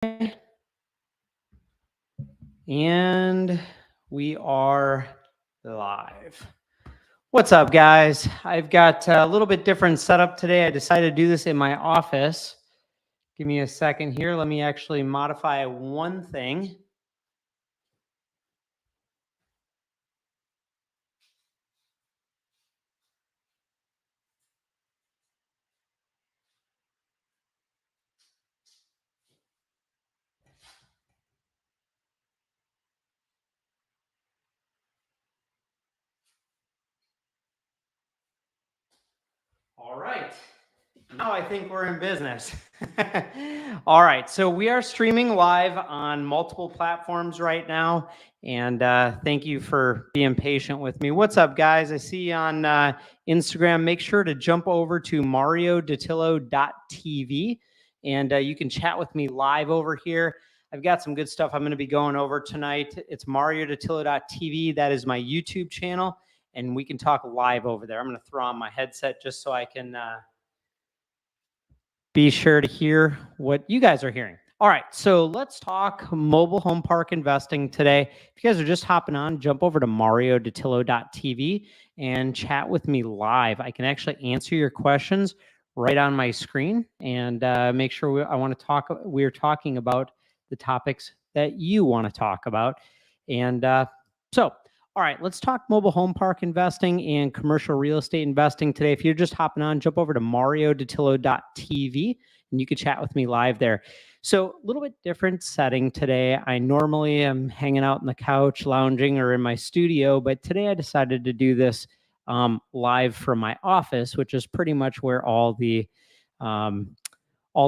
And we are live. What's up, guys? I've got a little bit different setup today. I decided to do this in my office. Give me a second here. Let me actually modify one thing. All right. Now I think we're in business. All right. So we are streaming live on multiple platforms right now. And thank you for being patient with me. What's up, guys? I see you on Instagram. Make sure to jump over to mariodatillo.tv and you can chat with me live over here. I've got some good stuff I'm going to be going over tonight. It's mariodatillo.tv. That is my YouTube channel. And we can talk live over there. I'm going to throw on my headset just so I can be sure to hear what you guys are hearing. All right, so let's talk mobile home park investing today. If you guys are just hopping on, jump over to mariodatillo.tv and chat with me live. I can actually answer your questions right on my screen and make sure we're talking about the topics that you want to talk about. And all right, let's talk mobile home park investing and commercial real estate investing today. If you're just hopping on, jump over to mariodatillo.tv and you can chat with me live there. So a little bit different setting today. I normally am hanging out on the couch, lounging, or in my studio, but today I decided to do this live from my office, which is pretty much where all the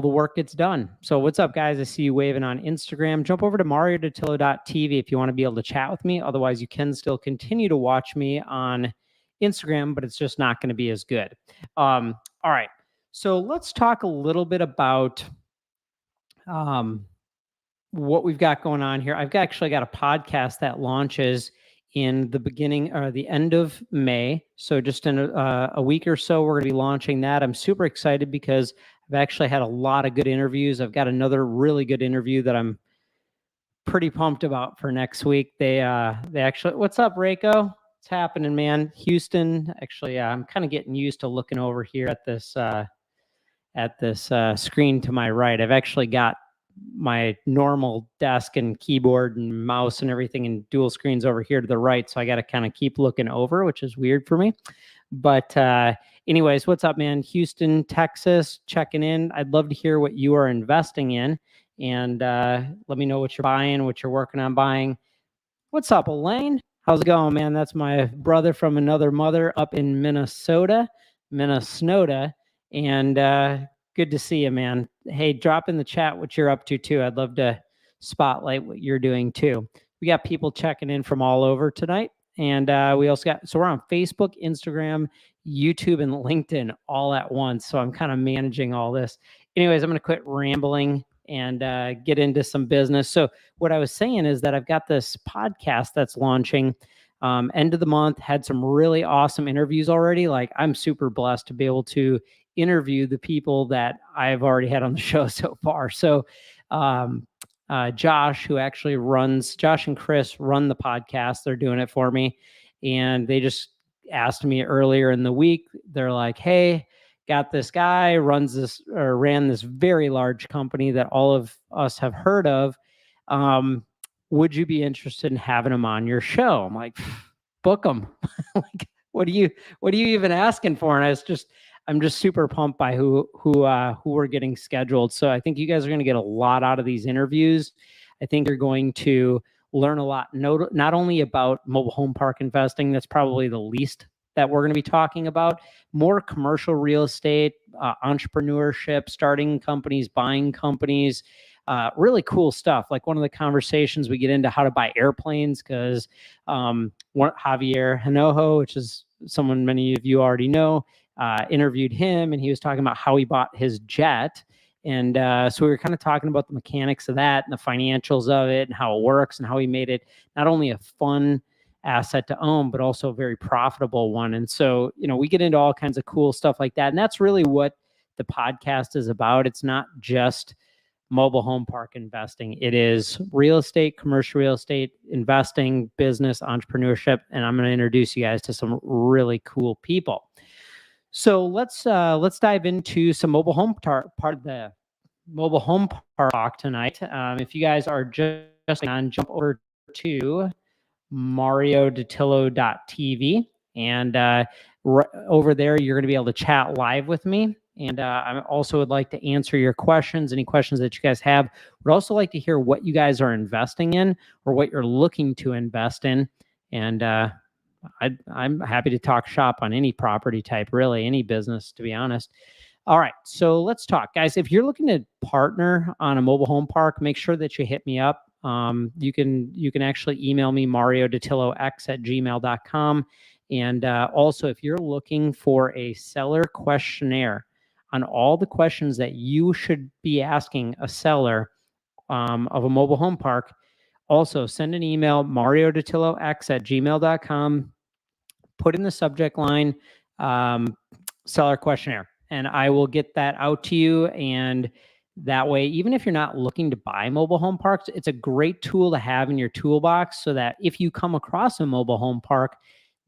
work gets done. So what's up, guys? I see you waving on Instagram. Jump over to mariodatillo.tv if you want to be able to chat with me. Otherwise, you can still continue to watch me on Instagram, but it's just not going to be as good. All right. So let's talk a little bit about what we've got going on here. I've actually got a podcast that launches in the beginning or the end of May. So just in a week or so, we're going to be launching that. I'm super excited because I've actually had a lot of good interviews. I've got another really good interview that I'm pretty pumped about for next week. They actually, what's up, Reiko? What's happening, man? Houston. Actually, I'm kind of getting used to looking over here at this screen to my right. I've actually got my normal desk and keyboard and mouse and everything in dual screens over here to the right. So I got to kind of keep looking over, which is weird for me. But anyways, what's up, man? Houston, Texas, checking in. I'd love to hear what you are investing in. And let me know what you're buying, what you're working on buying. What's up, Elaine? How's it going, man? That's my brother from another mother up in Minnesota. And good to see you, man. Hey, drop in the chat what you're up to, too. I'd love to spotlight what you're doing, too. We got people checking in from all over tonight. And we also got, so we're on Facebook, Instagram, YouTube, and LinkedIn all at once. So I'm kind of managing all this. Anyways, I'm going to quit rambling and get into some business. So what I was saying is that I've got this podcast that's launching end of the month, had some really awesome interviews already. Like, I'm super blessed to be able to interview the people that I've already had on the show so far. So Josh and Chris run the podcast. They're doing it for me. And they just asked me earlier in the week, they're like, hey, got this guy ran this very large company that all of us have heard of. Would you be interested in having him on your show? I'm like, book him. Like, what are you even asking for? And I'm just super pumped by who we're getting scheduled. So I think you guys are going to get a lot out of these interviews. I think you're going to learn a lot, not only about mobile home park investing. That's probably the least that we're going to be talking about. More commercial real estate, entrepreneurship, starting companies, buying companies, really cool stuff. Like one of the conversations we get into how to buy airplanes, because Javier Hinojo, which is someone many of you already know, interviewed him, and he was talking about how he bought his jet. And so we were kind of talking about the mechanics of that and the financials of it and how it works and how he made it not only a fun asset to own, but also a very profitable one. And so, we get into all kinds of cool stuff like that. And that's really what the podcast is about. It's not just mobile home park investing. It is real estate, commercial real estate, investing, business, entrepreneurship, and I'm going to introduce you guys to some really cool people. So let's dive into some mobile home part of the mobile home park talk tonight. If you guys are just on, jump over to mariodatillo.tv, and over there you're going to be able to chat live with me. And I also would like to answer your questions, any questions that you guys have. Would also like to hear what you guys are investing in or what you're looking to invest in. And I'm happy to talk shop on any property type, really, any business, to be honest. All right, so let's talk. Guys, if you're looking to partner on a mobile home park, make sure that you hit me up. You can actually email me, mariodatillox@gmail.com. And also, if you're looking for a seller questionnaire on all the questions that you should be asking a seller of a mobile home park, also send an email, mariodatillox@gmail.com. Put in the subject line, seller questionnaire, and I will get that out to you. And that way, even if you're not looking to buy mobile home parks, it's a great tool to have in your toolbox so that if you come across a mobile home park,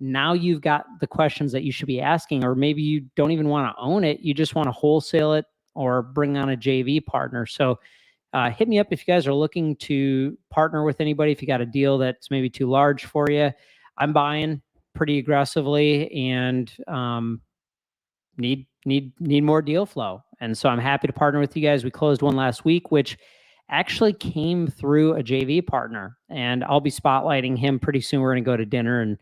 now you've got the questions that you should be asking, or maybe you don't even want to own it. You just want to wholesale it or bring on a JV partner. So hit me up if you guys are looking to partner with anybody. If you got a deal that's maybe too large for you, I'm buying pretty aggressively and need more deal flow. And so I'm happy to partner with you guys. We closed one last week, which actually came through a JV partner, and I'll be spotlighting him pretty soon. We're going to go to dinner and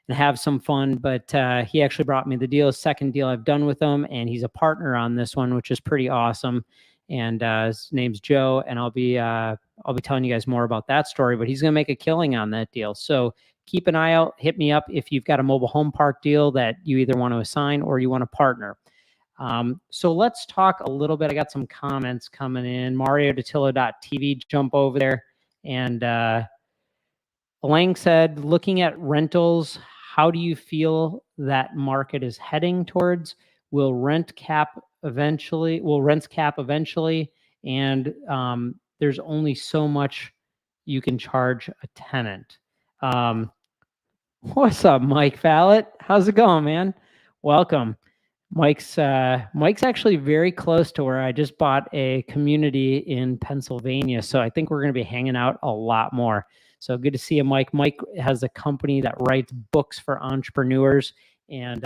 have some fun, but he actually brought me the deal, second deal I've done with him, and he's a partner on this one, which is pretty awesome. And his name's Joe, and I'll be telling you guys more about that story, but he's going to make a killing on that deal. So keep an eye out. Hit me up if you've got a mobile home park deal that you either want to assign or you want to partner. So let's talk a little bit. I got some comments coming in. mariodatillo.tv, jump over there. And Lang said, looking at rentals, how do you feel that market is heading towards? Will rents cap eventually? And there's only so much you can charge a tenant. What's up, Mike Fallett? How's it going, man? Welcome. Mike's actually very close to where I just bought a community in Pennsylvania, so I think we're going to be hanging out a lot more. So good to see you, Mike. Mike has a company that writes books for entrepreneurs, and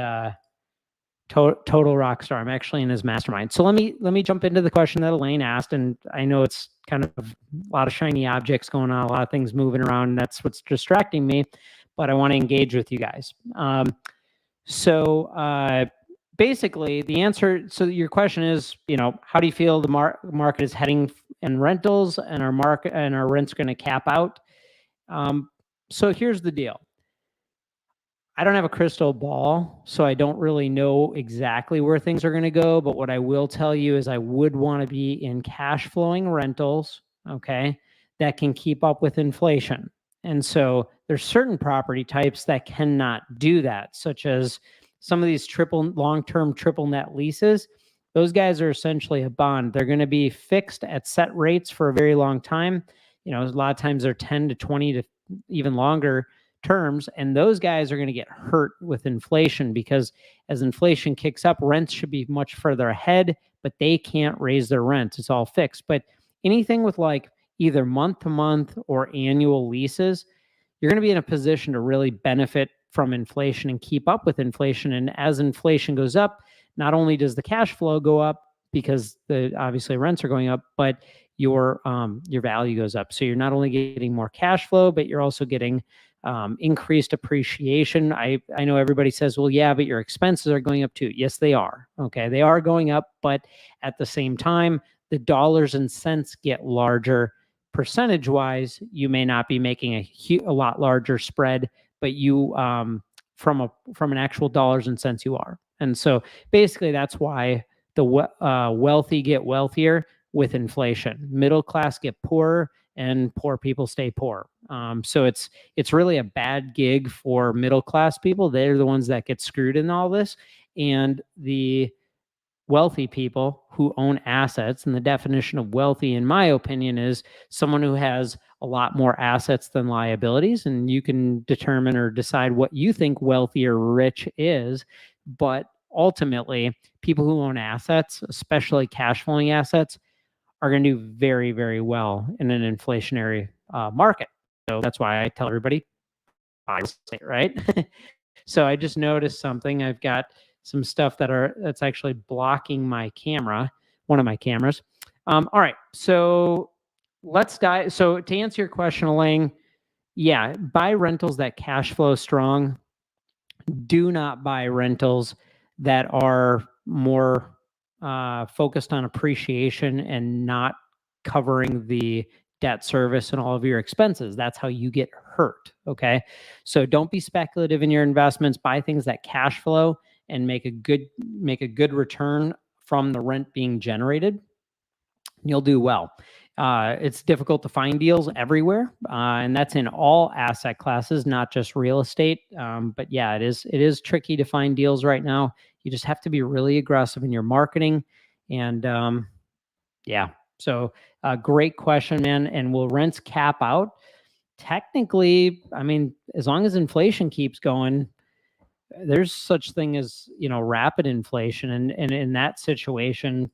total rock star. I'm actually in his mastermind. So let me jump into the question that Elaine asked, and I know it's kind of a lot of shiny objects going on, a lot of things moving around, and that's what's distracting me, but I want to engage with you guys. Basically, the answer, so your question is, how do you feel the market is heading in rentals, and our rents going to cap out? So here's the deal. I don't have a crystal ball, so I don't really know exactly where things are going to go. But what I will tell you is I would want to be in cash flowing rentals, okay, that can keep up with inflation. And so there's certain property types that cannot do that, such as some of these long-term triple net leases. Those guys are essentially a bond. They're going to be fixed at set rates for a very long time. A lot of times they're 10 to 20 to even longer terms, and those guys are going to get hurt with inflation, because as inflation kicks up, rents should be much further ahead, but they can't raise their rents. It's all fixed. But anything with like either month to month or annual leases, you're going to be in a position to really benefit from inflation and keep up with inflation. And as inflation goes up, not only does the cash flow go up because obviously rents are going up, but your value goes up. So you're not only getting more cash flow, but you're also getting increased appreciation. I know everybody says, well, yeah, but your expenses are going up too. Yes, they are. Okay, they are going up, but at the same time, the dollars and cents get larger. Percentage-wise, you may not be making a lot larger spread, but you from an actual dollars and cents you are. And so basically, that's why the wealthy get wealthier with inflation. Middle class get poorer, and poor people stay poor. So it's really a bad gig for middle class people. They're the ones that get screwed in all this. And the wealthy people who own assets. And the definition of wealthy, in my opinion, is someone who has a lot more assets than liabilities. And you can determine or decide what you think wealthy or rich is. But ultimately, people who own assets, especially cash flowing assets, are going to do very, very well in an inflationary market. So that's why I tell everybody, buy real estate, right? So I just noticed something. I've got some stuff that's actually blocking my camera, one of my cameras. All right, so let's dive. So to answer your question, Elaine, yeah, buy rentals that cash flow strong. Do not buy rentals that are more focused on appreciation and not covering the debt service and all of your expenses. That's how you get hurt. Okay. So don't be speculative in your investments. Buy things that cash flow and make a good return from the rent being generated. You'll do well. It's difficult to find deals everywhere, and that's in all asset classes, not just real estate. But yeah, it is tricky to find deals right now. You just have to be really aggressive in your marketing, and yeah. So, great question, man. And will rents cap out? Technically, I mean, as long as inflation keeps going, there's such thing as rapid inflation, and in that situation,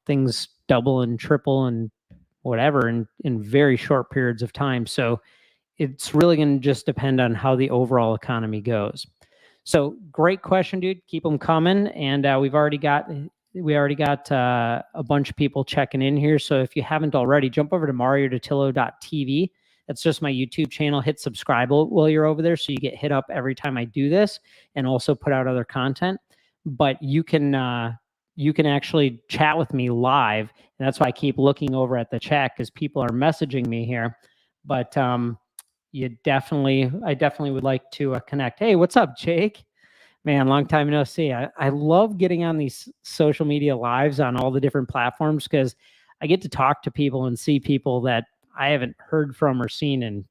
things double and triple and whatever in very short periods of time. So it's really going to just depend on how the overall economy goes. So great question, dude. Keep them coming. And we already got a bunch of people checking in here. So if you haven't already, jump over to mariodatillo.tv. That's just my YouTube channel. Hit subscribe while you're over there so you get hit up every time I do this and also put out other content. But you can actually chat with me live. And that's why I keep looking over at the chat because people are messaging me here. But I definitely would like to connect. Hey, what's up, Jake? Man, long time no see. I love getting on these social media lives on all the different platforms because I get to talk to people and see people that I haven't heard from or seen in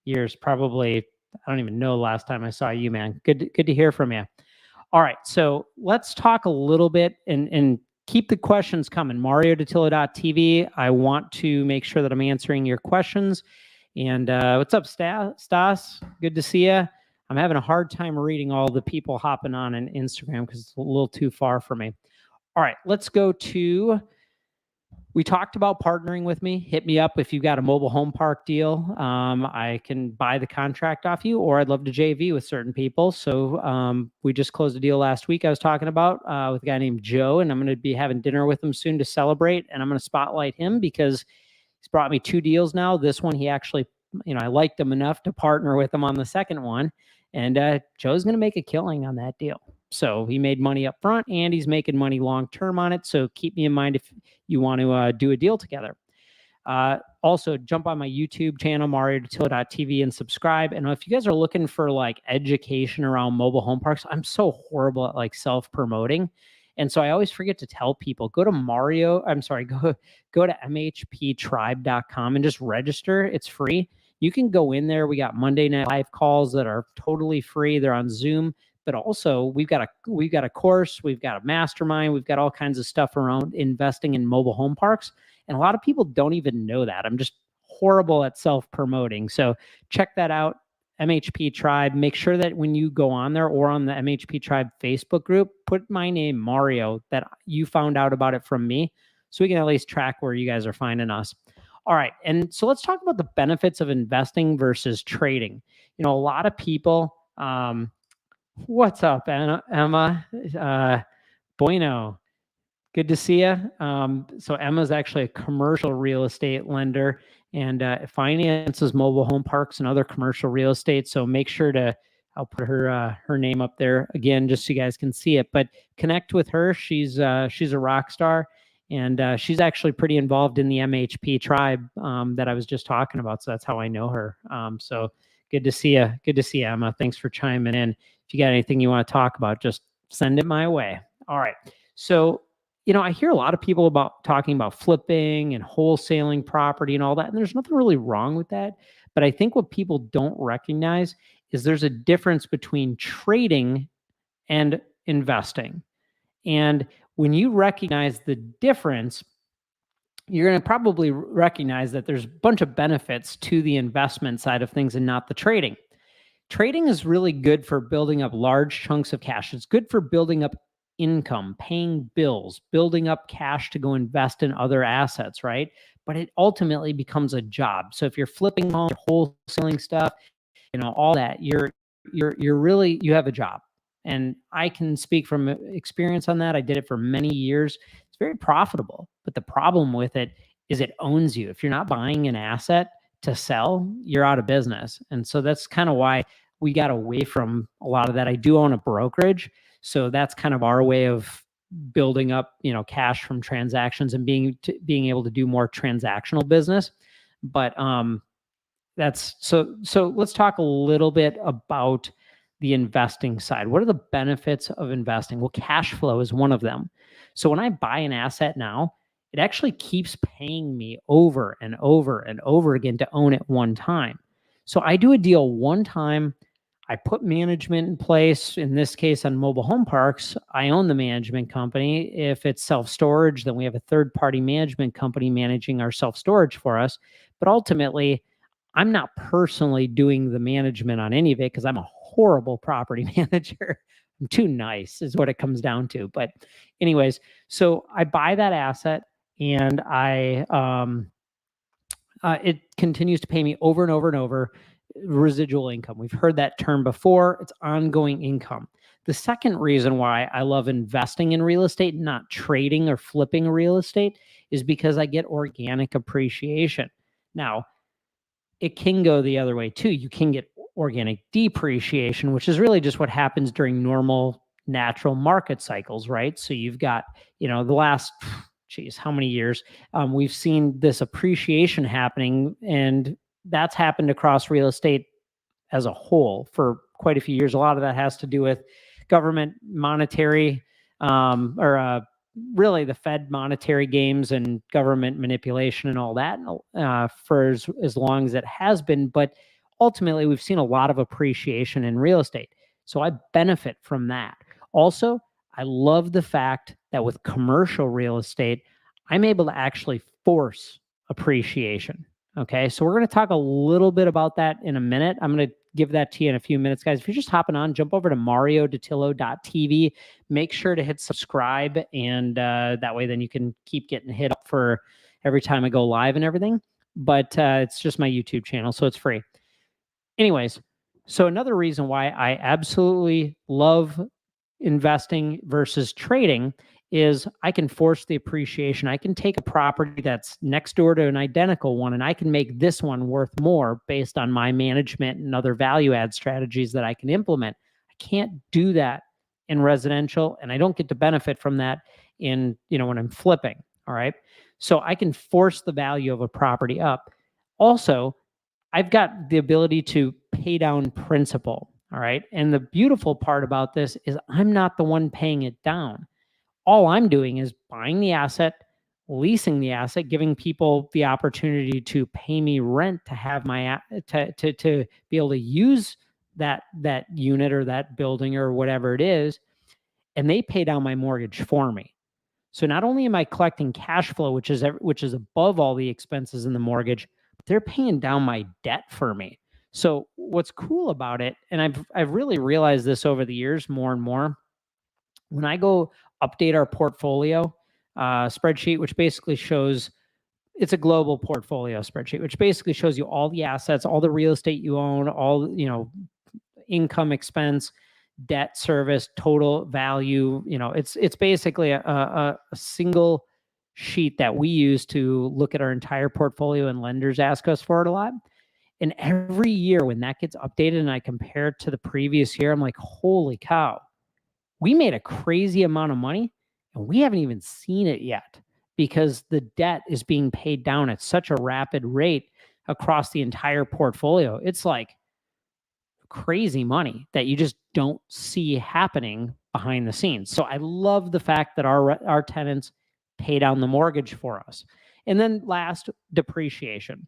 years. Probably, I don't even know the last time I saw you, man. Good to hear from you. All right, so let's talk a little bit and keep the questions coming. MarioDatillo.tv. I want to make sure that I'm answering your questions. And what's up, Stas? Good to see you. I'm having a hard time reading all the people hopping on Instagram because it's a little too far for me. All right, let's go to, we talked about partnering with me. Hit me up if you've got a mobile home park deal. I can buy the contract off you, or I'd love to JV with certain people. So we just closed a deal last week I was talking about with a guy named Joe, and I'm going to be having dinner with him soon to celebrate, and I'm going to spotlight him because he's brought me 2 deals now. This one, he actually, I liked him enough to partner with him on the second one, and Joe's going to make a killing on that deal. So he made money up front and he's making money long-term on it. So keep me in mind if you want to do a deal together. Also, jump on my YouTube channel, MarioDatillo.tv, and subscribe. And if you guys are looking for like education around mobile home parks, I'm so horrible at like self-promoting. And so I always forget to tell people, go to mhptribe.com and just register. It's free. You can go in there. We got Monday night live calls that are totally free. They're on Zoom. But also we've got a course, we've got a mastermind, we've got all kinds of stuff around investing in mobile home parks. And a lot of people don't even know that. I'm just horrible at self-promoting. So check that out, MHP Tribe. Make sure that when you go on there or on the MHP Tribe Facebook group, put my name, Mario, that you found out about it from me, so we can at least track where you guys are finding us. All right. And so let's talk about the benefits of investing versus trading. A lot of people, what's up, Emma? Bueno, good to see you. So Emma's actually a commercial real estate lender and finances mobile home parks and other commercial real estate. So make sure I'll put her name up there again, just so you guys can see it. But connect with her. She's a rock star, and she's actually pretty involved in the MHP Tribe that I was just talking about. So that's how I know her. So good to see you. Good to see you, Emma. Thanks for chiming in. If you got anything you want to talk about, just send it my way. All right. So, I hear a lot of people talking about flipping and wholesaling property and all that, and there's nothing really wrong with that. But I think what people don't recognize is there's a difference between trading and investing. And when you recognize the difference, you're going to probably recognize that there's a bunch of benefits to the investment side of things and not the trading. Trading is really good for building up large chunks of cash. It's good for building up income, paying bills, building up cash to go invest in other assets, right? But it ultimately becomes a job. So if you're flipping homes, wholesaling stuff, all that, you're really, you have a job. And I can speak from experience on that. I did it for many years. It's very profitable, but the problem with it is it owns you. If you're not buying an asset to sell, you're out of business. And so that's kind of why we got away from a lot of that. I do own a brokerage, so that's kind of our way of building up, cash from transactions and being able to do more transactional business. But that's so let's talk a little bit about the investing side. What are the benefits of investing? Well, cash flow is one of them. So when I buy an asset now, it actually keeps paying me over and over and over again to own it one time. So I do a deal one time. I put management in place. In this case, on mobile home parks, I own the management company. If it's self-storage, then we have a third-party management company managing our self-storage for us. But ultimately, I'm not personally doing the management on any of it because I'm a horrible property manager. I'm too nice is what it comes down to. But anyways, so I buy that asset and it continues to pay me over and over and over residual income. We've heard that term before. It's ongoing income. The second reason why I love investing in real estate, not trading or flipping real estate, is because I get organic appreciation. Now, it can go the other way too. You can get organic depreciation, which is really just what happens during normal natural market cycles, right? So you've got, the last, how many years we've seen this appreciation happening, and that's happened across real estate as a whole for quite a few years. A lot of that has to do with government monetary really the Fed monetary games and government manipulation and all that for as long as it has been. But ultimately, we've seen a lot of appreciation in real estate. So I benefit from that. Also, I love the fact that with commercial real estate, I'm able to actually force appreciation. Okay, so we're going to talk a little bit about that in a minute. I'm going to give that to you in a few minutes, guys. If you're just hopping on, jump over to mariodatillo.tv. Make sure to hit subscribe, and that way then you can keep getting hit up for every time I go live and everything. But it's just my YouTube channel, so it's free. Anyways, so another reason why I absolutely love investing versus trading is I can force the appreciation. I can take a property that's next door to an identical one, and I can make this one worth more based on my management and other value add strategies that I can implement. I can't do that in residential, and I don't get to benefit from that in, when I'm flipping. All right. So I can force the value of a property up. Also, I've got the ability to pay down principal. All right. And the beautiful part about this is I'm not the one paying it down. All I'm doing is buying the asset, leasing the asset, giving people the opportunity to pay me rent to have my to be able to use that unit or that building or whatever it is, and they pay down my mortgage for me. So not only am I collecting cash flow, which is above all the expenses in the mortgage, but they're paying down my debt for me. So what's cool about it, and I've really realized this over the years more and more, when I go update our portfolio spreadsheet, which basically shows, it's a global portfolio spreadsheet, which basically shows you all the assets, all the real estate you own, all, income, expense, debt service, total value. It's basically a single sheet that we use to look at our entire portfolio, and lenders ask us for it a lot. And every year when that gets updated and I compare it to the previous year, I'm like, holy cow, we made a crazy amount of money and we haven't even seen it yet because the debt is being paid down at such a rapid rate across the entire portfolio. It's like crazy money that you just don't see happening behind the scenes. So I love the fact that our tenants pay down the mortgage for us. And then last, depreciation.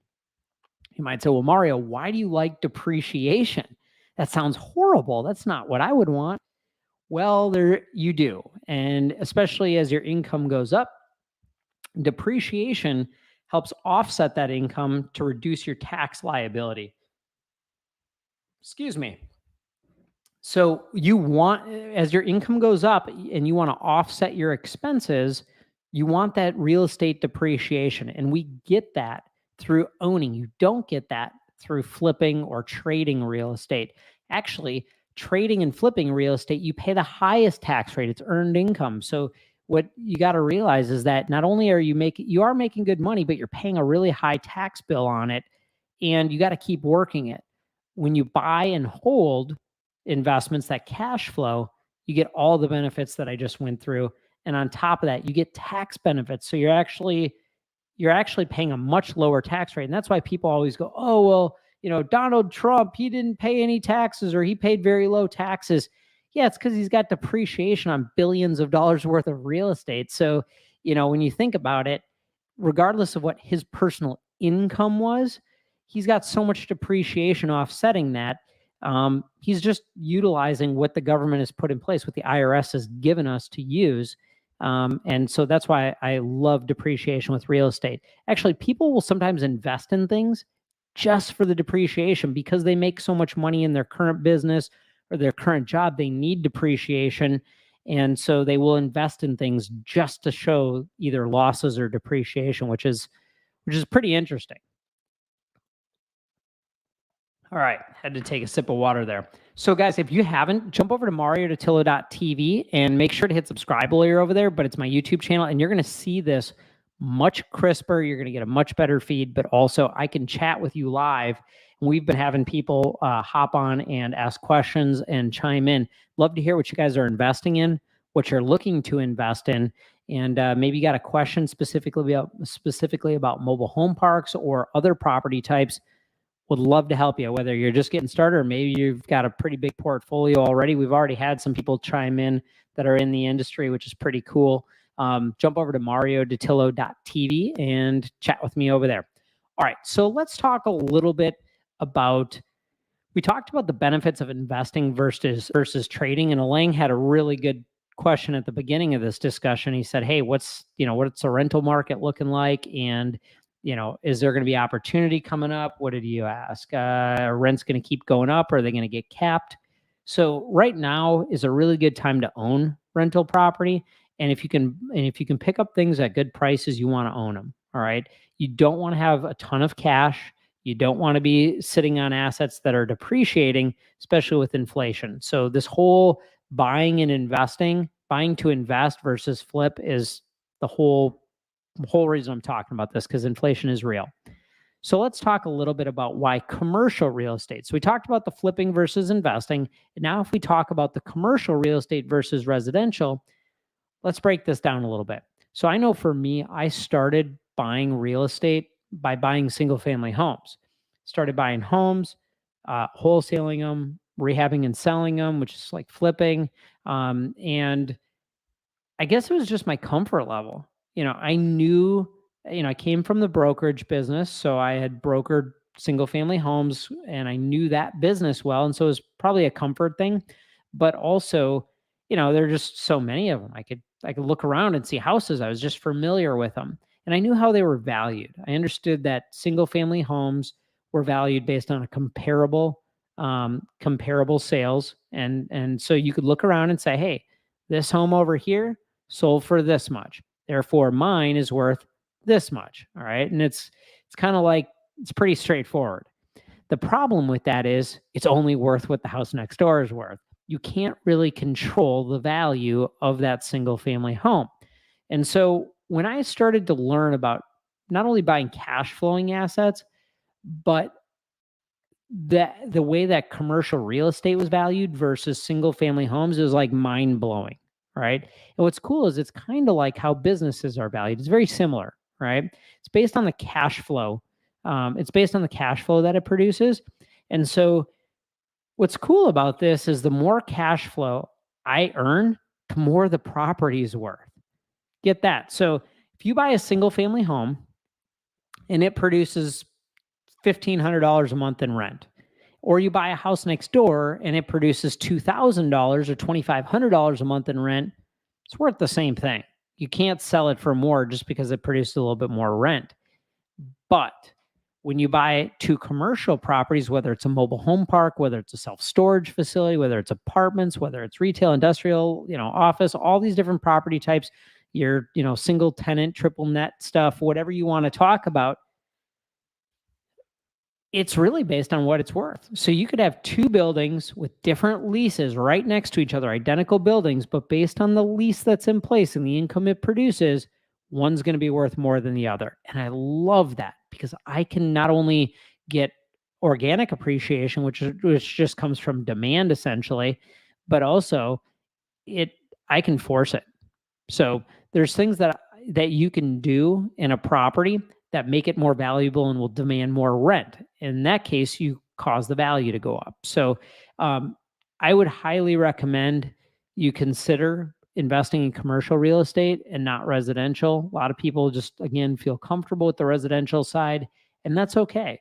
You might say, well, Mario, why do you like depreciation? That sounds horrible. That's not what I would want. Well, you do. And especially as your income goes up, depreciation helps offset that income to reduce your tax liability. Excuse me. So you want, as your income goes up and you want to offset your expenses, you want that real estate depreciation. And we get that through owning. You don't get that through flipping or trading real estate. Actually, trading and flipping real estate, you pay the highest tax rate. It's earned income. So what you got to realize is that not only are you are making good money, but you're paying a really high tax bill on it, and you got to keep working it. When you buy and hold investments, that cash flow, you get all the benefits that I just went through. And on top of that, you get tax benefits. So you're actually paying a much lower tax rate. And that's why people always go, oh, well, Donald Trump, he didn't pay any taxes, or he paid very low taxes. Yeah, it's because he's got depreciation on billions of dollars worth of real estate. So, when you think about it, regardless of what his personal income was, he's got so much depreciation offsetting that. He's just utilizing what the government has put in place, what the IRS has given us to use. And so that's why I love depreciation with real estate. Actually, people will sometimes invest in things just for the depreciation because they make so much money in their current business or their current job. They need depreciation. And so they will invest in things just to show either losses or depreciation, which is pretty interesting. All right, had to take a sip of water there. So guys, if you haven't, jump over to mariodatillo.tv and make sure to hit subscribe while you're over there, but it's my YouTube channel, and you're gonna see this much crisper. You're gonna get a much better feed, but also I can chat with you live. And we've been having people hop on and ask questions and chime in. Love to hear what you guys are investing in, what you're looking to invest in, and maybe you got a question specifically about mobile home parks or other property types. Would love to help you, whether you're just getting started or maybe you've got a pretty big portfolio already. We've already had some people chime in that are in the industry, which is pretty cool. Jump over to mariodatillo.tv and chat with me over there. All right, so let's talk a little bit about, we talked about the benefits of investing versus trading, and Elaine had a really good question at the beginning of this discussion. He said, hey, what's the rental market looking like? And is there going to be opportunity coming up? What did you ask? Are rents going to keep going up? Or are they going to get capped? So right now is a really good time to own rental property. And if you can pick up things at good prices, you want to own them. All right. You don't want to have a ton of cash. You don't want to be sitting on assets that are depreciating, especially with inflation. So this whole buying to invest versus flip is the whole reason I'm talking about this, because inflation is real. So let's talk a little bit about why commercial real estate. So we talked about the flipping versus investing. And now if we talk about the commercial real estate versus residential, let's break this down a little bit. So I know for me, I started buying real estate by buying single family homes. Started buying homes, wholesaling them, rehabbing and selling them, which is like flipping. And I guess it was just my comfort level. I knew, I came from the brokerage business, so I had brokered single family homes and I knew that business well. And so it was probably a comfort thing, but also, there are just so many of them. I could look around and see houses. I was just familiar with them and I knew how they were valued. I understood that single family homes were valued based on a comparable sales. And so you could look around and say, hey, this home over here sold for this much. Therefore, mine is worth this much. All right. And it's kind of like, it's pretty straightforward. The problem with that is it's only worth what the house next door is worth. You can't really control the value of that single family home. And so when I started to learn about not only buying cash flowing assets, but the way that commercial real estate was valued versus single family homes, is like mind blowing. Right. And what's cool is it's kind of like how businesses are valued. It's very similar, right? It's based on the cash flow. It's based on the cash flow that it produces. And so what's cool about this is the more cash flow I earn, the more the property is worth. Get that. So if you buy a single family home and it produces $1,500 a month in rent, or you buy a house next door and it produces $2,000 or $2,500 a month in rent, it's worth the same thing. You can't sell it for more just because it produced a little bit more rent. But when you buy two commercial properties, whether it's a mobile home park, whether it's a self-storage facility, whether it's apartments, whether it's retail, industrial, office, all these different property types, your, single tenant, triple net stuff, whatever you want to talk about, it's really based on what it's worth. So you could have two buildings with different leases right next to each other, identical buildings, but based on the lease that's in place and the income it produces, one's going to be worth more than the other. And I love that because I can not only get organic appreciation, which just comes from demand essentially, but also I can force it. So there's things that you can do in a property that make it more valuable and will demand more rent. In that case, you cause the value to go up. So I would highly recommend you consider investing in commercial real estate and not residential. A lot of people just, again, feel comfortable with the residential side, and that's okay.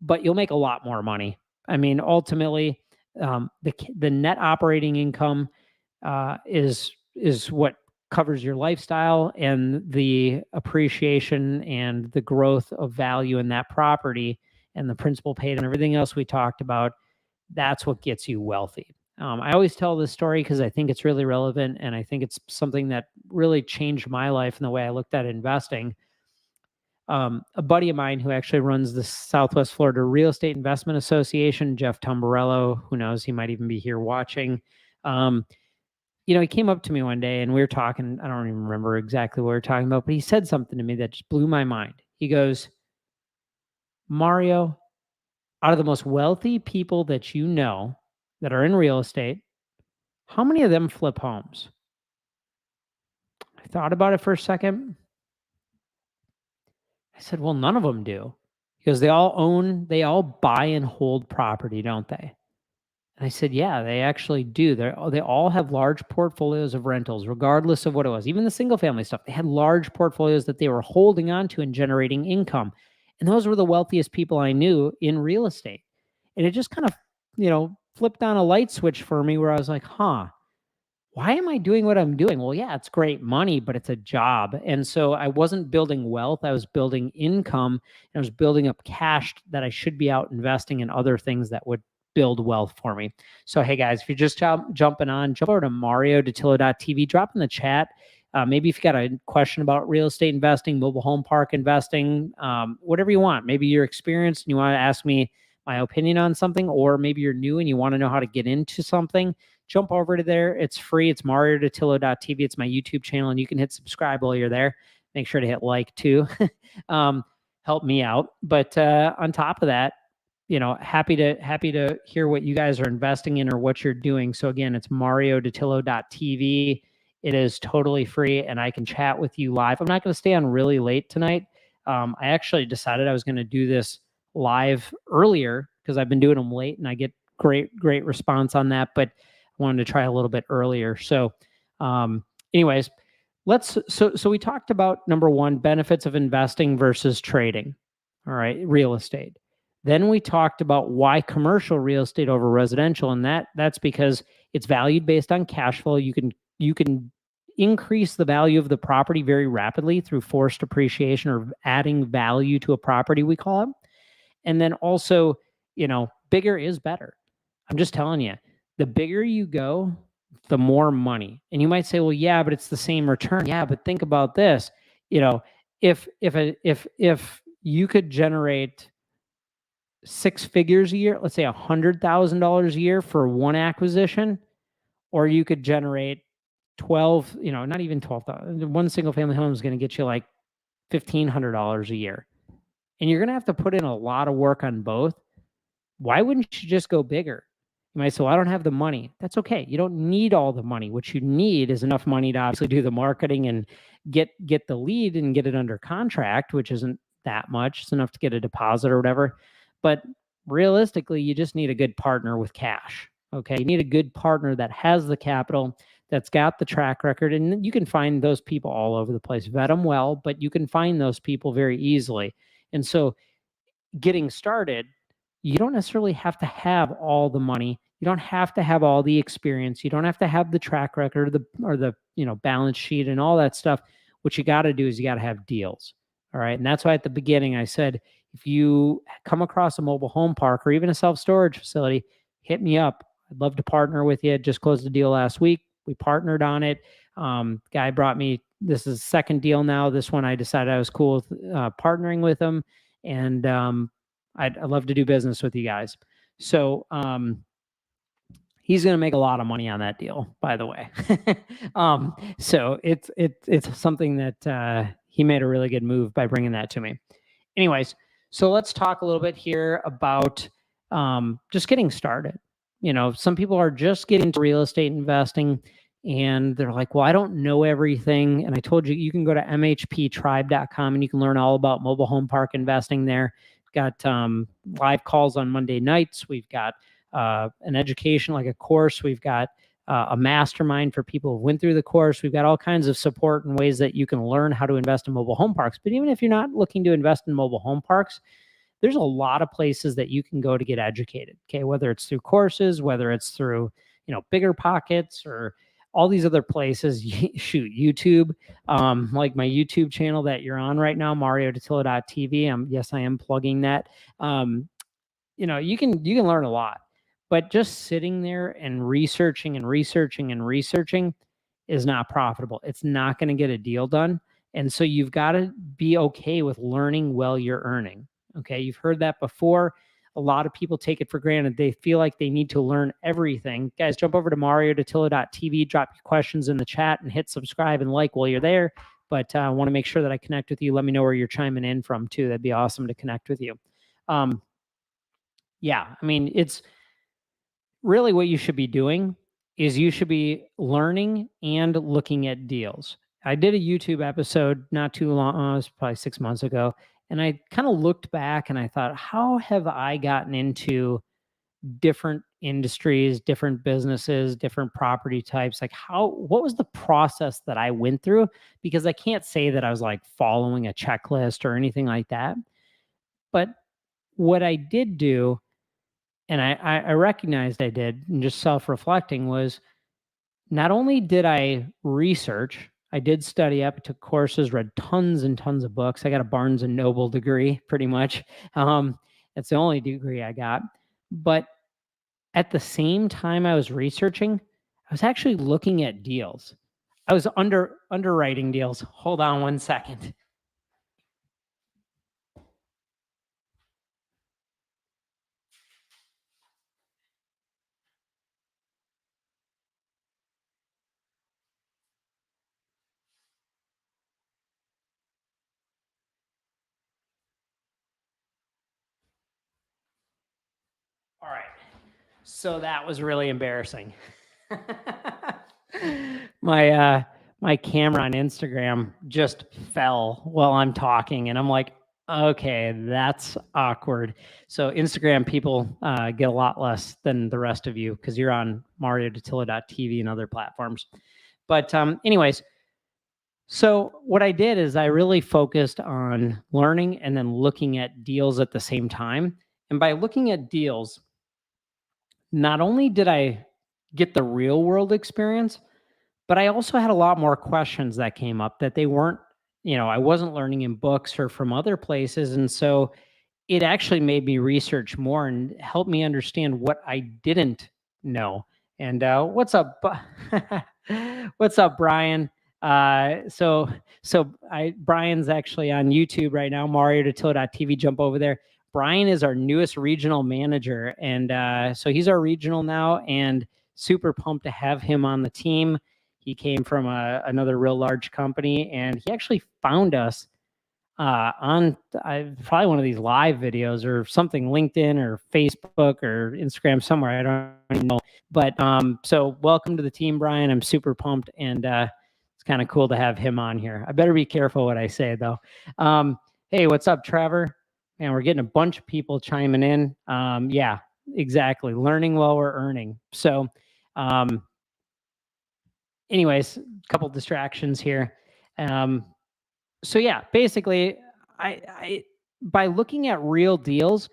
But you'll make a lot more money. I mean, ultimately, the net operating income is what covers your lifestyle, and the appreciation and the growth of value in that property and the principal paid and everything else we talked about, that's what gets you wealthy. I always tell this story because I think it's really relevant, and I think it's something that really changed my life and the way I looked at investing. A buddy of mine who actually runs the Southwest Florida Real Estate Investment Association, Jeff Tamburello, who knows, he might even be here watching. He came up to me one day and we were talking. I don't even remember exactly what we were talking about, but he said something to me that just blew my mind. He goes, "Mario, out of the most wealthy people that you know that are in real estate, how many of them flip homes?" I thought about it for a second. I said, "Well, none of them do." Because they all buy and hold property, don't they? And I said, "Yeah, they actually do. They all have large portfolios of rentals, regardless of what it was. Even the single family stuff, they had large portfolios that they were holding on to and generating income. And those were the wealthiest people I knew in real estate." And it just kind of, flipped on a light switch for me where I was like, why am I doing what I'm doing? Well, yeah, it's great money, but it's a job. And so I wasn't building wealth. I was building income, and I was building up cash that I should be out investing in other things that would build wealth for me. So, hey guys, if you're just jumping on, jump over to mariodatillo.tv, drop in the chat. Maybe if you got a question about real estate investing, mobile home park investing, whatever you want. Maybe you're experienced and you want to ask me my opinion on something, or maybe you're new and you want to know how to get into something. Jump over to there. It's free. It's mariodatillo.tv. It's my YouTube channel, and you can hit subscribe while you're there. Make sure to hit like too. Help me out. But on top of that, happy to hear what you guys are investing in or what you're doing. So again, it's mariodatillo.tv. It is totally free, and I can chat with you live. I'm not going to stay on really late tonight. I actually decided I was going to do this live earlier because I've been doing them late, and I get great response on that. But I wanted to try a little bit earlier. So, anyways, so we talked about number one, benefits of investing versus trading. All right, real estate. Then we talked about why commercial real estate over residential, and that's because it's valued based on cash flow. You can increase the value of the property very rapidly through forced appreciation or adding value to a property, we call it. And then also, bigger is better. I'm just telling you, the bigger you go, the more money. And you might say, well, yeah, but it's the same return. Yeah, but think about this. If you could generate six figures a year, let's say $100,000 a year for one acquisition, or you could generate 12, not even 12,000. One single family home is going to get you like $1,500 a year. And you're going to have to put in a lot of work on both. Why wouldn't you just go bigger? You might say, well, I don't have the money. That's okay. You don't need all the money. What you need is enough money to obviously do the marketing and get the lead and get it under contract, which isn't that much. It's enough to get a deposit or whatever. But realistically, you just need a good partner with cash. Okay. You need a good partner that has the capital, that's got the track record. And you can find those people all over the place. Vet them well, but you can find those people very easily. And so getting started, you don't necessarily have to have all the money. You don't have to have all the experience. You don't have to have the track record or the balance sheet and all that stuff. What you got to do is you got to have deals. All right. And that's why at the beginning I said, if you come across a mobile home park or even a self-storage facility, hit me up. I'd love to partner with you. Just closed a deal last week. We partnered on it. Guy brought me, this is the second deal now. This one I decided I was cool with partnering with him. And I'd love to do business with you guys. So he's going to make a lot of money on that deal, by the way. So it's something that he made a really good move by bringing that to me. Anyways, so let's talk a little bit here about just getting started. Some people are just getting into real estate investing and they're like, well, I don't know everything. And I told you, you can go to mhptribe.com and you can learn all about mobile home park investing there. Got live calls on Monday nights. We've got an education, like a course. We've got a mastermind for people who went through the course. We've got all kinds of support and ways that you can learn how to invest in mobile home parks. But even if you're not looking to invest in mobile home parks, there's a lot of places that you can go to get educated. Okay, whether it's through courses, whether it's through Bigger Pockets or all these other places. Shoot, YouTube, like my YouTube channel that you're on right now, MarioDattilo.tv. Yes, I am plugging that. You can learn a lot, but just sitting there and researching is not profitable. It's not going to get a deal done. And so you've got to be okay with learning while you're earning. Okay, you've heard that before. A lot of people take it for granted. They feel like they need to learn everything. Guys, jump over to MarioDattilo.tv, drop your questions in the chat, and hit subscribe and like while you're there. But I want to make sure that I connect with you. Let me know where you're chiming in from, too. That'd be awesome to connect with you. Yeah, I mean, it's really what you should be doing is you should be learning and looking at deals. I did a YouTube episode not too long, it was probably 6 months ago, and I kind of looked back and I thought, how have I gotten into different industries, different businesses, different property types? Like what was the process that I went through? Because I can't say that I was like following a checklist or anything like that. But what I did do, and I recognized I did, and just self-reflecting, was not only did I research, I did study up, took courses, read tons and tons of books. I got a Barnes and Noble degree, pretty much. That's the only degree I got. But at the same time I was researching, I was actually looking at deals. I was underwriting deals. Hold on one second. All right. So that was really embarrassing. My camera on Instagram just fell while I'm talking, and I'm like, okay, that's awkward. So Instagram people get a lot less than the rest of you because you're on MarioDattilo.tv and other platforms. But anyways, so what I did is I really focused on learning and then looking at deals at the same time. And by looking at deals, not only did I get the real world experience, but I also had a lot more questions that came up that they weren't, I wasn't learning in books or from other places. And so it actually made me research more and helped me understand what I didn't know. And what's up? What's up, Brian? Brian's actually on YouTube right now, MarioDattilo.tv. Jump over there. Brian is our newest regional manager. And so he's our regional now, and super pumped to have him on the team. He came from another real large company, and he actually found us on probably one of these live videos or something, LinkedIn or Facebook or Instagram somewhere. I don't even know. But so welcome to the team, Brian. I'm super pumped, and it's kind of cool to have him on here. I better be careful what I say, though. Hey, what's up, Trevor? Man, we're getting a bunch of people chiming in. Yeah, exactly. Learning while we're earning. So anyways, a couple distractions here. So yeah, basically, I by looking at real deals,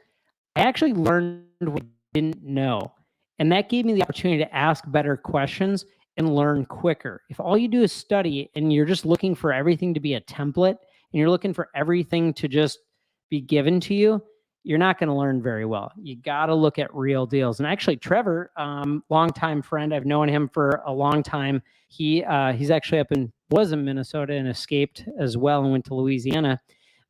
I actually learned what I didn't know. And that gave me the opportunity to ask better questions and learn quicker. If all you do is study and you're just looking for everything to be a template and you're looking for everything to just be given to you, you're not going to learn very well. You got to look at real deals. And actually, Trevor, longtime friend, I've known him for a long time. He's actually was in Minnesota and escaped as well and went to Louisiana.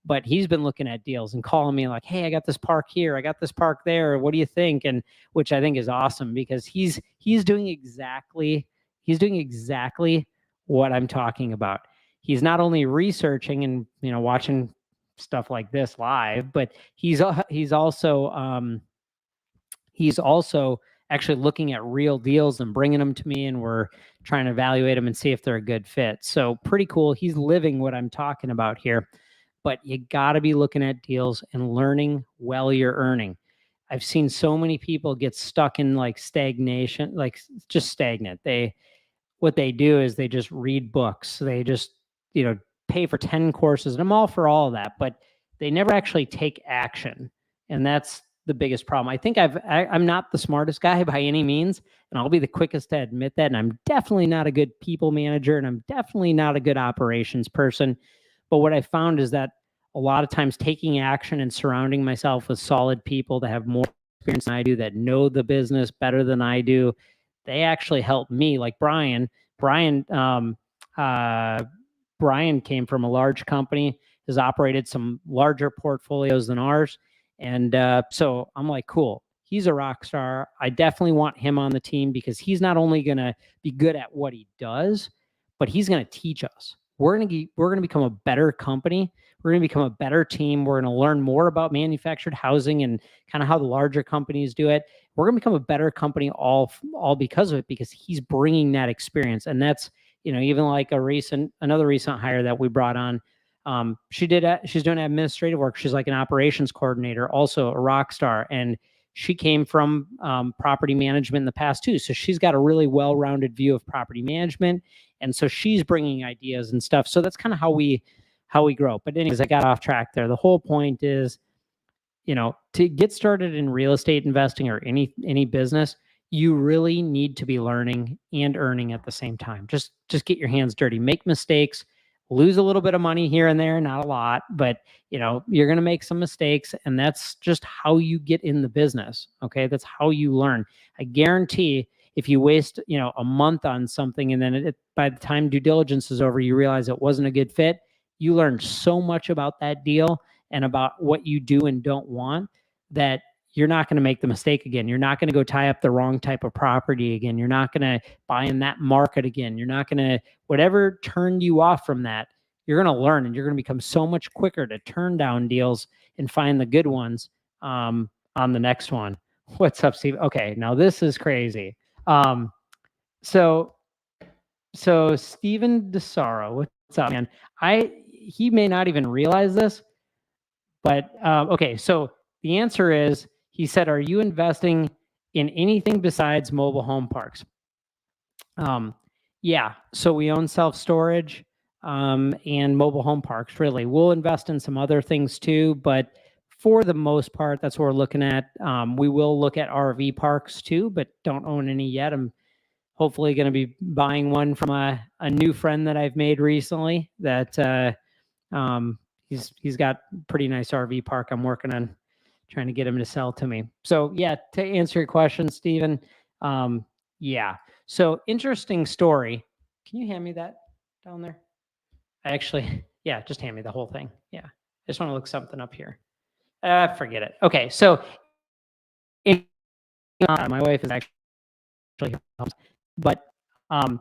But he's been looking at deals and calling me like, "Hey, I got this park here. I got this park there. What do you think?" And which I think is awesome because he's doing exactly what I'm talking about. He's not only researching and watching stuff like this live, but he's also actually looking at real deals and bringing them to me, and we're trying to evaluate them and see if they're a good fit. So pretty cool. He's living what I'm talking about here. But you got to be looking at deals and learning while you're earning. I've seen so many people get stuck in like stagnation, like just stagnant. What they do is they just read books. They just, pay for 10 courses, and I'm all for all of that, but they never actually take action. And that's the biggest problem. I think I'm not the smartest guy by any means, and I'll be the quickest to admit that. And I'm definitely not a good people manager, and I'm definitely not a good operations person. But what I found is that a lot of times taking action and surrounding myself with solid people that have more experience than I do, that know the business better than I do, they actually help me. Like Brian, Brian came from a large company, has operated some larger portfolios than ours. And so I'm like, cool, he's a rock star. I definitely want him on the team because he's not only going to be good at what he does, but he's going to teach us. We're going to become a better company. We're going to become a better team. We're going to learn more about manufactured housing and kind of how the larger companies do it. We're going to become a better company all because of it, because he's bringing that experience. And that's, even like another recent hire that we brought on. She's doing administrative work. She's like an operations coordinator, also a rock star. And she came from property management in the past too. So she's got a really well-rounded view of property management. And so she's bringing ideas and stuff. So that's kind of how we grow. But anyways, I got off track there. The whole point is, to get started in real estate investing or any business, you really need to be learning and earning at the same time. Just get your hands dirty, make mistakes, lose a little bit of money here and there, not a lot, but you're going to make some mistakes, and that's just how you get in the business. Okay. That's how you learn. I guarantee if you waste, a month on something, and then by the time due diligence is over, you realize it wasn't a good fit, you learned so much about that deal and about what you do and don't want that you're not going to make the mistake again. You're not going to go tie up the wrong type of property again. You're not going to buy in that market again. You're not going to, whatever turned you off from that, you're going to learn, and you're going to become so much quicker to turn down deals and find the good ones on the next one. What's up, Steve? Okay, now this is crazy. So Steven DeSaro, what's up, man? He may not even realize this, but okay. So the answer is, he said, "Are you investing in anything besides mobile home parks?" Yeah. So we own self-storage and mobile home parks. Really, we'll invest in some other things too, but for the most part, that's what we're looking at. We will look at RV parks too, but don't own any yet. I'm hopefully going to be buying one from a new friend that I've made recently. That he's got a pretty nice RV park. I'm working on trying to get him to sell to me. So yeah, to answer your question, Stephen, yeah. So interesting story. Can you hand me that down there? Yeah, just hand me the whole thing. Yeah, I just want to look something up here. Forget it. Okay, so my wife is actually, but to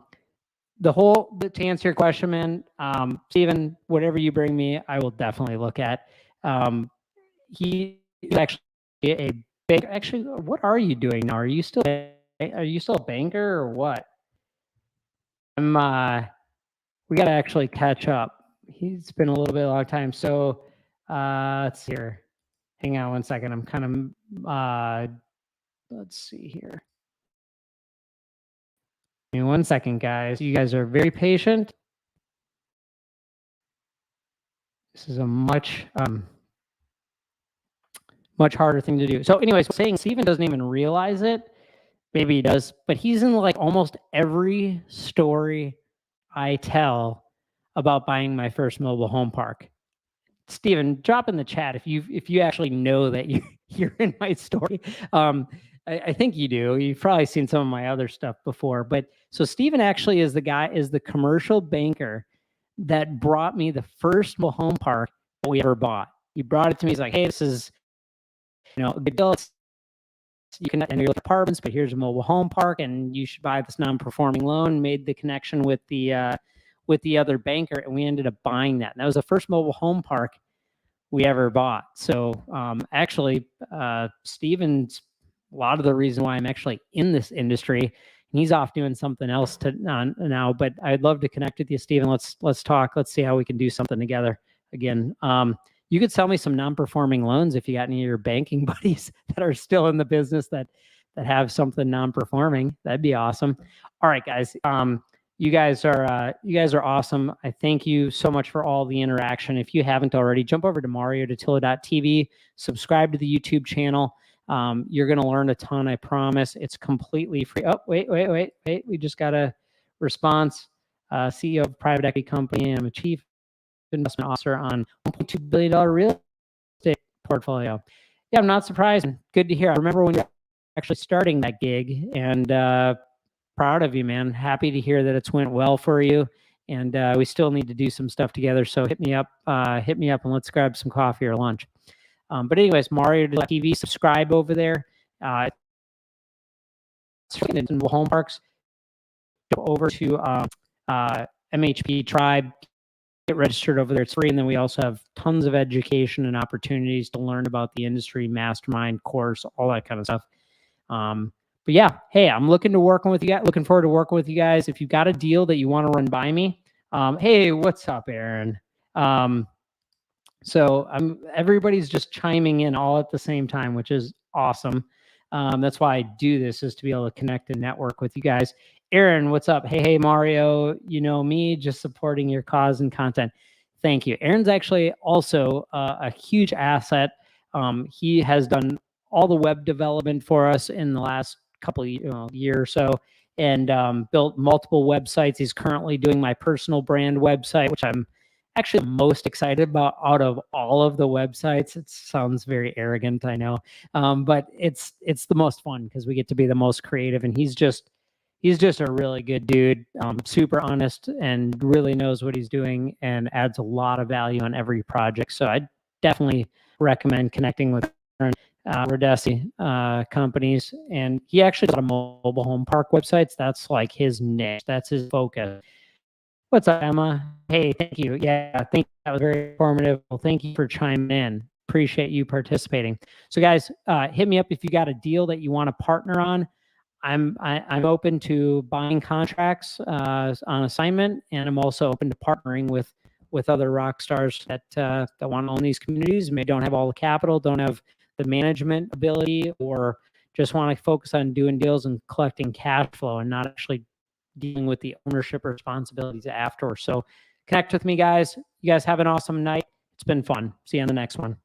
answer your question, man, Stephen, whatever you bring me, I will definitely look at. He is actually a big. Actually, what are you doing now? Are you still a banker or what? We got to actually catch up. He's been a little bit long time. So let's see here. Hang on one second. I'm kind of let's see here. Give me 1 second, guys. You guys are very patient. This is a much much harder thing to do. So anyways, saying Steven doesn't even realize it. Maybe he does, but he's in like almost every story I tell about buying my first mobile home park. Steven, drop in the chat if you actually know that you're in my story. I think you do. You've probably seen some of my other stuff before. But so Steven actually is the commercial banker that brought me the first mobile home park we ever bought. He brought it to me. He's like, hey, this is, a good deal. You can, and you look at apartments, but here's a mobile home park, and you should buy this non-performing loan. Made the connection with the other banker, and we ended up buying that. And that was the first mobile home park we ever bought. So actually, Steven's a lot of the reason why I'm actually in this industry. And he's off doing something else now, but I'd love to connect with you, Steven. Let's talk. Let's see how we can do something together again. You could sell me some non-performing loans if you got any of your banking buddies that are still in the business that have something non-performing. That'd be awesome. All right, guys. You guys are awesome. I thank you so much for all the interaction. If you haven't already, jump over to MarioDattilo.tv, subscribe to the YouTube channel. You're going to learn a ton, I promise. It's completely free. Oh, wait. We just got a response. CEO of a private equity company. I'm a chief investment officer on $1.2 billion real estate portfolio. Yeah, I'm not surprised. Good to hear. I remember when you're actually starting that gig, and proud of you, man. Happy to hear that it's went well for you. And we still need to do some stuff together. So hit me up and let's grab some coffee or lunch. But anyways, Mario.tv, subscribe over there. In home parks, go over to MHP Tribe, get registered over there. It's free. And then we also have tons of education and opportunities to learn about the industry, mastermind course, all that kind of stuff. But yeah, hey, I'm looking forward to working with you guys. If you've got a deal that you want to run by me, hey, what's up, Aaron? So everybody's just chiming in all at the same time, which is awesome. That's why I do this, is to be able to connect and network with you guys. Aaron, what's up? Hey, Mario, you know me, just supporting your cause and content. Thank you. Aaron's actually also a huge asset. He has done all the web development for us in the last couple of year or so, and built multiple websites. He's currently doing my personal brand website, which I'm actually most excited about out of all of the websites. It sounds very arrogant, I know, but it's the most fun because we get to be the most creative, and he's just a really good dude, super honest, and really knows what he's doing and adds a lot of value on every project. So I definitely recommend connecting with Aaron. Rodesi companies, and he actually got a mobile home park websites. That's like his niche. That's his focus. What's up, Emma? Hey, thank you. Yeah, I think that was very informative. Well, thank you for chiming in. Appreciate you participating. So, guys, hit me up if you got a deal that you want to partner on. I'm open to buying contracts on assignment, and I'm also open to partnering with other rock stars that want to own these communities. Maybe don't have all the capital, don't have the management ability, or just want to focus on doing deals and collecting cash flow and not actually dealing with the ownership responsibilities afterwards. So connect with me, guys. You guys have an awesome night. It's been fun. See you on the next one.